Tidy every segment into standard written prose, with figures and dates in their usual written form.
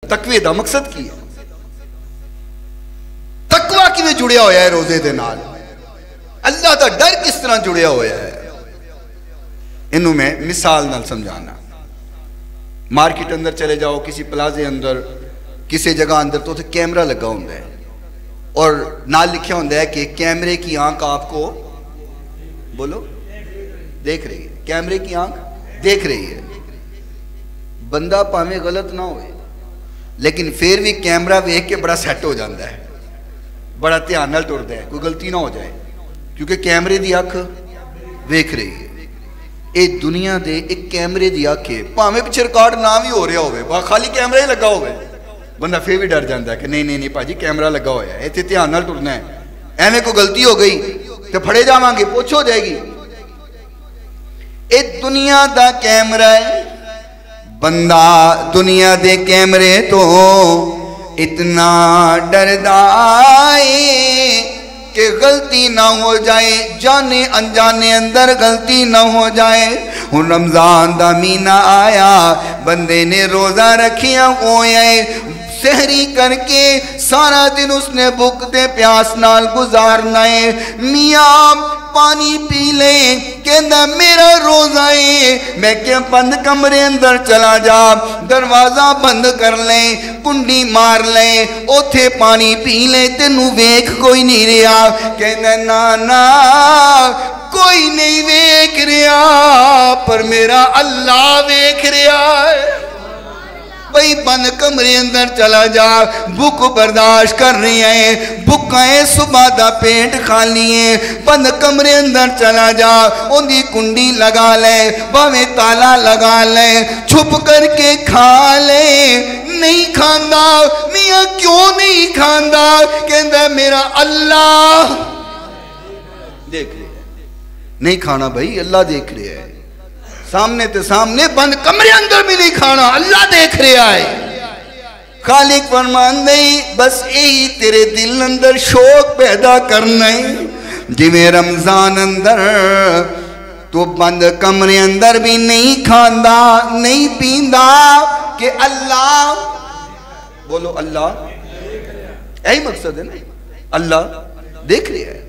تقوی دا مقصد کی ہے؟ تقوی کیویں جڑیا ہویا ہے روزے دے نال؟ اللہ دا ڈر کس طرح جڑیا ہویا ہے؟ انہوں میں مثال نال سمجھانا. مارکیٹ اندر چلے جاؤ، کسی پلازے اندر، کسی جگہ اندر، تو کیمرہ لگا ہوتا ہے اور نال لکھا ہوتا ہے کہ کیمرے کی آنکھ آپ کو بولو دیکھ رہی ہے. کیمرے کی آنکھ دیکھ رہی ہے. بندہ پاویں غلط نہ ہوئے لیکن پھر بھی کیمرہ ویکھ کے بڑا سیٹ ہو جاتا ہے، بڑا دھیان نال ٹردا ہے کوئی غلطی نہ ہو جائے، کیونکہ کیمرے دی اکھ ویکھ رہی ہے. اے دنیا دے ایک کیمرے دی اکھ ہے، پاویں پیچھے ریکارڈ نہ بھی ہو رہا ہوئے، خالی کیمرہ ہی لگا ہوئے، بندہ پھر بھی ڈر جاتا ہے کہ نہیں بھاجی کیمرہ لگا ہوا ہے، ایتھے دھیان نال ٹرنا ہے، ایویں کوئی غلطی ہو گئی تو پھڑے جاواں گے، پوچھ ہو جائے گی. اے دنیا دا کیمرہ ہے. بندہ دنیا دے کیمرے تو اتنا ڈردا ہے کہ غلطی نہ ہو جائے، جانے انجانے اندر غلطی نہ ہو جائے. ہن رمضان دا مہینہ آیا، بندے نے روزہ رکھیا ہویا ہے، سحری کر کے سارا دن اس نے بھوک دے پیاس نال گزارنا ہے. میاں پانی پی لے، کہندا میرا روزہ ہے. میں کہ بند کمرے اندر چلا جا، دروازہ بند کر لے، کنڈی مار لے، اوتھے پانی پی لے، تینوں ویکھ کوئی نہیں رہا. کہندا نا کوئی نہیں ویکھ رہا پر میرا اللہ ویکھ رہا ہے. بھئی بند کمرے اندر چلا جا، بھوک برداشت کر رہی ہیں، بھوکائیں صبح دا پیٹ خالی ہیں، بند کمرے اندر چلا جا، ان دی کنڈی لگا لے، باویں تالا لگا لے، چھپ کر کے کھا لے. نہیں کھاندا. میاں کیوں نہیں کھاندا؟ کہندا میرا اللہ دیکھ رہے ہیں. نہیں کھانا بھائی، اللہ دیکھ رہے ہیں. سامنے تے سامنے، بند کمرے اندر بھی نہیں کھانا، اللہ دیکھ رہا ہے. خالق فرماندا ہے بس یہی تیرے دل اندر شوق پیدا کرنا ہے. جویں رمضان اندر تو بند کمرے اندر بھی نہیں کھاندا نہیں پیندا کہ اللہ بولو اللہ، یہی مقصد ہے نا، اللہ دیکھ رہا ہے.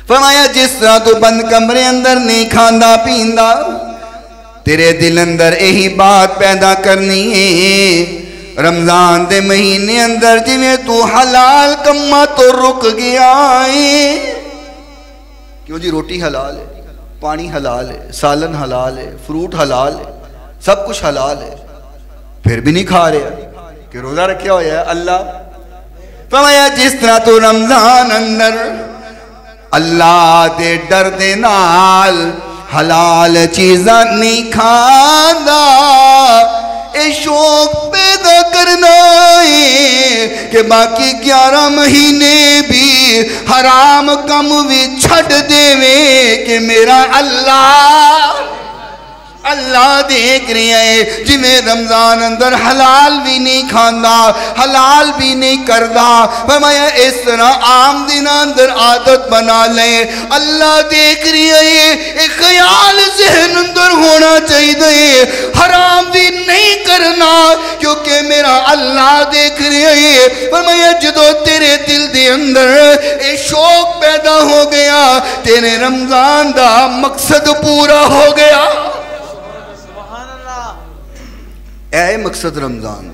فرمایا جس طرح تو بند کمرے اندر نہیں کھاندا پیندا، تیرے دل اندر یہی بات پیدا کرنی ہے. رمضان دے مہینے اندر جویں تو حلال کما تو رک گیا ہے. کیوں جی؟ روٹی حلال ہے، پانی حلال ہے، سالن حلال ہے، فروٹ حلال ہے، سب کچھ حلال ہے، پھر بھی نہیں کھا رہے کہ روزہ رکھیا ہوا ہے اللہ. فرمایا جس طرح تو رمضان اندر اللہ دے ڈر دے نال حلال چیزاں نہیں کھاندا، اے شوق پیدا کرنا ہے کہ باقی 11 مہینے بھی حرام کم بھی چھڑ دے کہ میرا اللہ دیکھ رہے ہیں. جنہیں رمضان اندر حلال بھی نہیں کھاندا، حلال بھی نہیں کردا. فرمایا اس طرح عام دن اندر عادت بنا لیں، اللہ دیکھ رہے ہیں. ایک خیال ذہن اندر ہونا چاہیے، حرام بھی نہیں کرنا کیونکہ میرا اللہ دیکھ رہے ہیں. فرمایا جدو تیرے دل دے اندر ایک شوق پیدا ہو گیا، تیرے رمضان دا مقصد پورا ہو گیا. اے مقصد رمضان